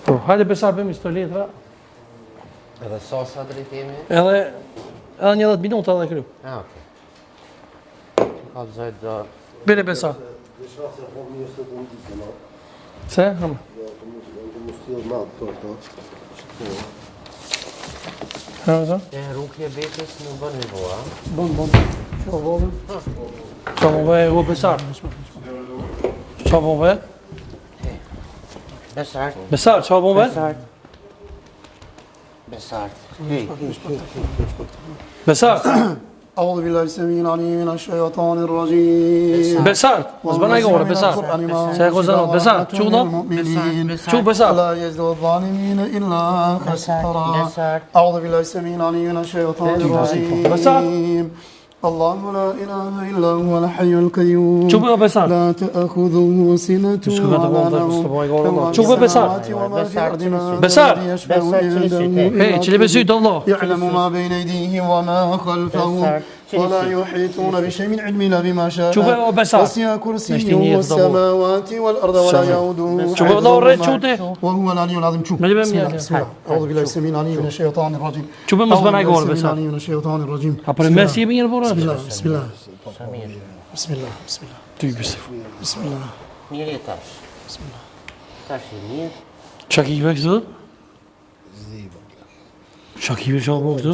Po, hajde Besar bëjmë isto letra. Edhe sa drejtimi? Edhe një 10 minuta edhe kryu. Okej. Ka të zajtë do... Bire Besar. Se? Hama. E rukje betës në bën një voa. Bon. Qa bon ve u Besar? Qa bon ve? Besart. Qa bon ve? Besart. Besar. أعوذ بالله السميع العليم من الشيطان الرجيم Besar. Mos bënaj gore, Besar. Se e kozanot. Besar, qudo? Qu Besar. لا يزد الظالمين إلا خسارا أعوذ بالله السميع العليم من الشيطان الرجيم الله لا إله إلا هو الحي القيوم Qu bëjo Besar? لا تأخذه سنة ولا نوم Qu bëjo Besar? وما في الأرض من Besar. يشفع عنده Hej, qëli besyt Allah. يعلم ما بين أيديهم وما خلفهم ولا يحيطون بشيء من علم إلا بما شاء Qu bëjo Besar? وسع كرسيه السماوات والأرض ولا يؤوده Qu bëjo Allah rrejt qute? وهو العلي العظيم شوف Me li بسم الله bëjmë بسم الله أعوذ بالله السميع العليم من الشيطان الرجيم Qu bëjmë mos bënaj gore, السميع Besar. العليم من الشيطان الرجيم A për mes jemi njërë borë? بسم الله بسم الله Samir. بسم الله بسم الله Ty bësi. بسم الله Mirë e tash. Tash e mirë. Qa kive këtë? Qa kive qa po këtë?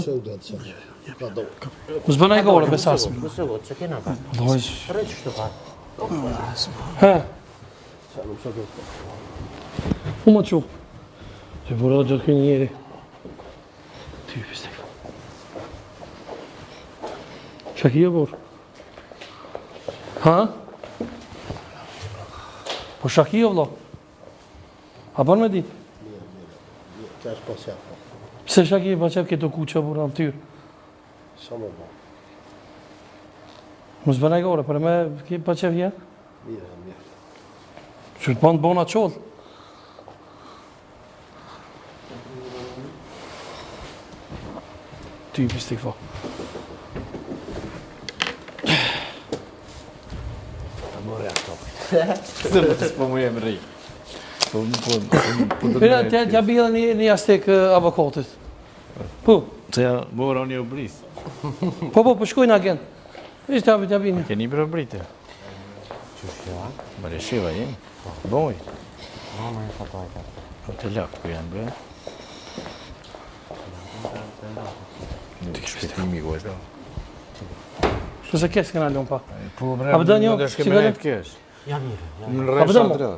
Mos bënaj gore, Besar. Kusë vot, që kena pa? Dojsh. Rëq shtu pa. Ha? U më qu? Që përdo gjëtë kënë njeri. Ty bësi. Qa kive borë? Ha? Po shaki jo vlo? A bërë me ditë? Pse shaki pa qep këto kuqa për në tyrë? Mos bënaj gore, për me pa qep jenë? Që të bënë bona qollë? Ty i pistik fa. Se po mu jem rri. Pira, t'ja bihë një astek avokatit. Po, Se ja mora një obris. po, shkojnë agent. Ishtë t'ja bihë një. Keni për obrite. Bare shiva jem. Boj. Mama e fatojka. Po të lak ku janë bre. Të këshpetimi gojtë. Shtu se kesë këna lëmë pa. Po bre, A pëdën jo? në Si shkemenet gëllë? kesh. Ja mirë. Në A rrë pëdën mo? shatra.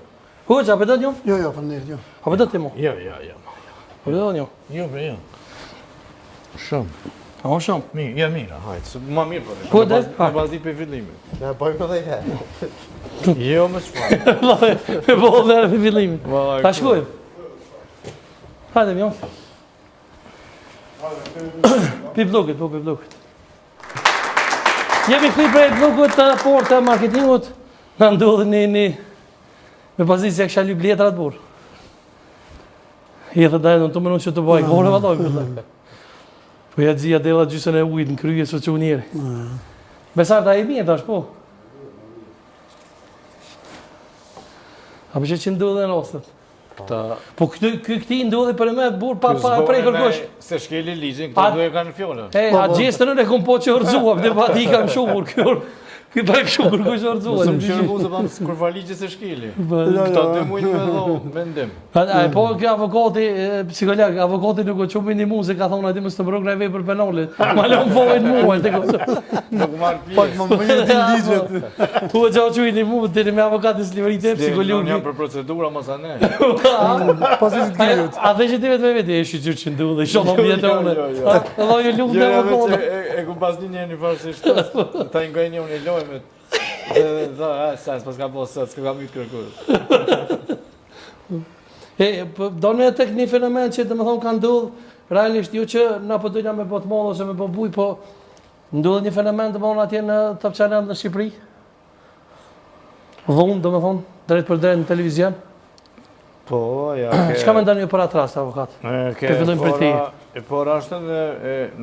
Hoqa, a pëdën jo? Jo jo فنيت jo A pëdën ti mo? Jo. A pëdën jo? Jo bre, jo. Shumë. A o shumë? Mirë, ja mirë, hajtë. Ma mirë për Po, dhe? Në bazit për fillimit. Ja, bëjmë edhe he. Jo më shfarë. Me bolë dhe për fillimin. Vallaj, Ta shkojmë. Hajde, mjo. Pi blogit, po pi blogit. Jemi këtëj prej blogut të portë të marketingut. Në ndodhë një me pazit se kësha lyp letrat burë. I e të dajnë, në të mënu që të bajë, gore valloj për po ja gjia dela gjysën e ujtë në kryje së që njeri. Besar ta e mirë tash, po. A për që ndodhe në rostët? Po këti ndodhe për e me burë pa prej kërkosh. Se shkeli ligjin, këta duhe kanë fjollën. E, a gjestën e kom po që orëzuam, dhe pa ti kam shumur kjo. Këj pa e shumë kërkosh orëzuam. Së më shërë mu se pamë kur fa ligje se shkeli. Këta 2 mujnë me dho vendim. A po kjo avokati, psikolog, avokati nuk o qumë një mu se ka thonë ati më së të mbrok rajve për penale. Ma le më fojnë mu, e të kësë. Nuk marrë pjesë. Pak më bëjë din ligjet Tu e qa qujnë një mu, të të me avokati së liverit e Unë psikologi. jam për procedura, mos a ne. Pasi të gjerët A dhe që ti vetë me vete, e shqyqyrë që ndu dhe i shonë vjetë e une. Jo. Edhe ju lumë Jo, dhe ja më veç konë. e ku pas një farë si shtë. Ta ingoj një unë e lojme. Dhe dha, sa s'pas ka po sot, s'ka mytë kërkur. Do në tek një fenomen që të më thonë ka ndodhë, realisht ju që na po dojna me botë mollë ose me po buj, po ndodhë një fenomen të mënë atje në Top Channel në Shqipëri? Dhunë, do më thonë, drejt për drejt në televizion? Po, ja, Çka mendon ju për atë rast, avokat? Të fillojmë për ti. E por është edhe,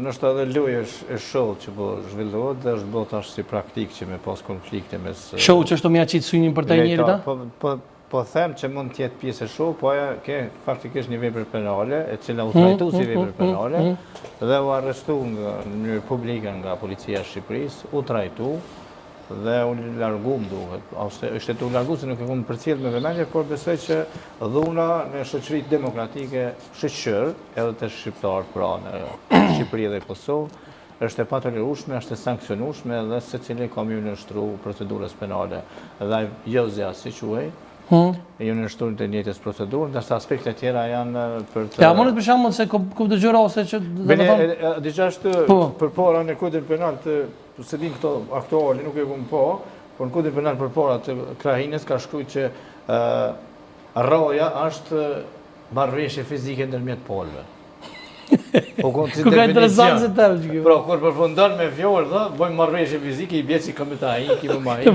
nështë edhe luj e show që po zhvillohet dhe është bërë tash si praktik që me pas konflikte mes... Show që është të mja qitë synin për taj njeri ta? Po them që mund të jetë pjesë e shoh, po ajo ke faktikisht një vepër penale, e cila u trajtu si vepër penale dhe u arrestu në mënyrë publike nga policia e Shqipërisë, u trajtu dhe u largu më duhet. Ishte të u largu se nuk e kumë përcjell me vëmendje, por besoj që dhuna në shoqëritë demokratike shqyr, edhe të shqiptarët pra në Shqipëri dhe Kosovë, është e patolerueshme, është e sankcionueshme dhe secili ka më nënshtru procedurës penale. Dhe jozja si quhej, ju nënshtruan të njëjtës procedurë, ndërsa aspektet tjera janë për të. Ja, mundet për shembull se ku dëgjoj ose që domethënë diçka është përpara në kodin penal të se din këto aktuale nuk e kum po, por në kodin penal përpara të Krahinës ka shkruar që rroja është marrëveshje fizike ndërmjet polëve. Po ku ka interesant se tërë që kjo. Pra, kur përfundon me fjalë, thonë, bëjmë marrëveshje fizike, i bie si këmbë të ai, kimë më ai,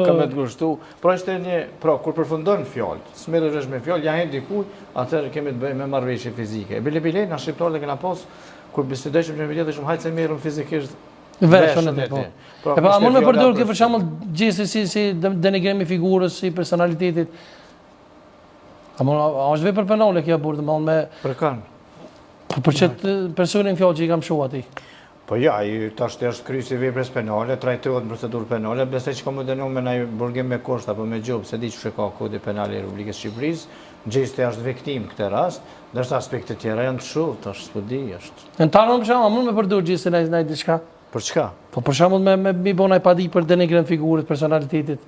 këmbë të gushtu. Pra është një, pra kur përfundon fjalë, smerresh me fjalë, ja hen diku, atëherë kemi të bëjmë me marrëveshje fizike. Bile na shqiptarët kena pas kur bisedojmë me vjetë shumë hajtë se merrem fizikisht. Veshën e po. E pa mund me përdor kjo për shembull gjithsesi si denigrimi figurës, si personalitetit. A është vepër penale kjo burr, domthonë me për kanë. Për çet personin fjalë që i kam shoh atij. Po ja, tash është kryesi veprës penale, trajtohet në procedurë penale, besoj që ka më dënuar me ndaj burgim me kusht apo me gjob, se di çfarë ka kodi penal i Republikës së Shqipërisë, gjeste është viktim këtë rast, ndërsa aspektet tjera janë të shoh, tash s'po di është. Në tanë për shembull, mund me përdor gjeste ndaj diçka. Për çka? Po për shembull me bënaj padi për denigrim figurës, personalitetit.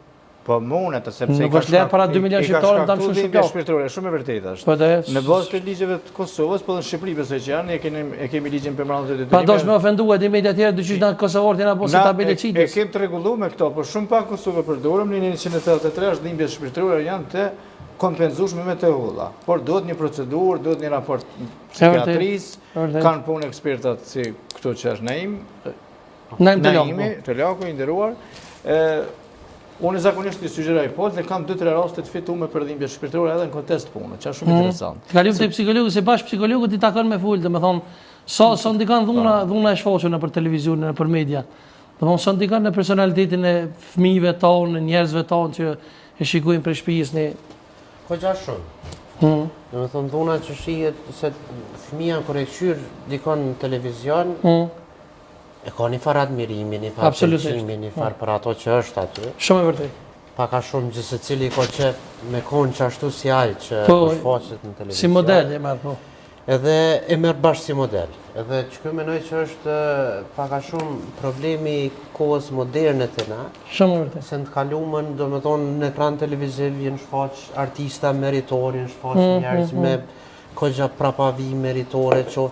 Po mundet sepse nuk është lehtë para 2 milionë shqiptarë të shumë shpirtërore, shumë e vërtetë është. Po në bazë të ligjeve të Kosovës, po në Shqipëri besoj që janë, e kemi ligjin për mbrojtje të detyrime. Pa dosh me ofenduar dhe media të tjera dyqysh në kosovorët janë apo si tabele çitës. E kemi të rregulluar me këto, por shumë pak Kosovë përdorëm në 183 është dhimbje shpirtërore janë të kompenzueshme me të holla. Por duhet një procedurë, duhet një raport psikiatrisë, kanë punë ekspertat si këto që është Naimi, Telaku i nderuar. Unë zakonisht i sugjeroj po, dhe kam 2-3 raste të fituar për dhimbje shpirtërore edhe në kontest punë, që është shumë interesant. Kalim te psikologu, se bash psikologët i takon me ful, domethënë sa ndikon dhuna e shfaqur nëpër televizion, nëpër media. Domethënë sa ndikon në personalitetin e fëmijëve tonë, njerëzve tonë që e shikojnë prej shtëpisë ne. Hoxha shumë. Domethënë dhuna që shihet se fëmia kur e qyr dikon në televizion, e ka një farë admirimi, një farë pëlqimi, një farë për ato që është aty. Shumë e vërtet. Paka shumë që secili ka qef me konë që ashtu si ai që shfaqet në televizion. Si model e merr po. Edhe e merr bashkë si model. Edhe që mendoj që është paka shumë problemi i kohës moderne të na. Shumë e vërtet. Se në të kaluamën, domethënë në ekran televiziv vjen shfaq artista meritorin, shfaq njerëz me kogja prapavi meritore, qoftë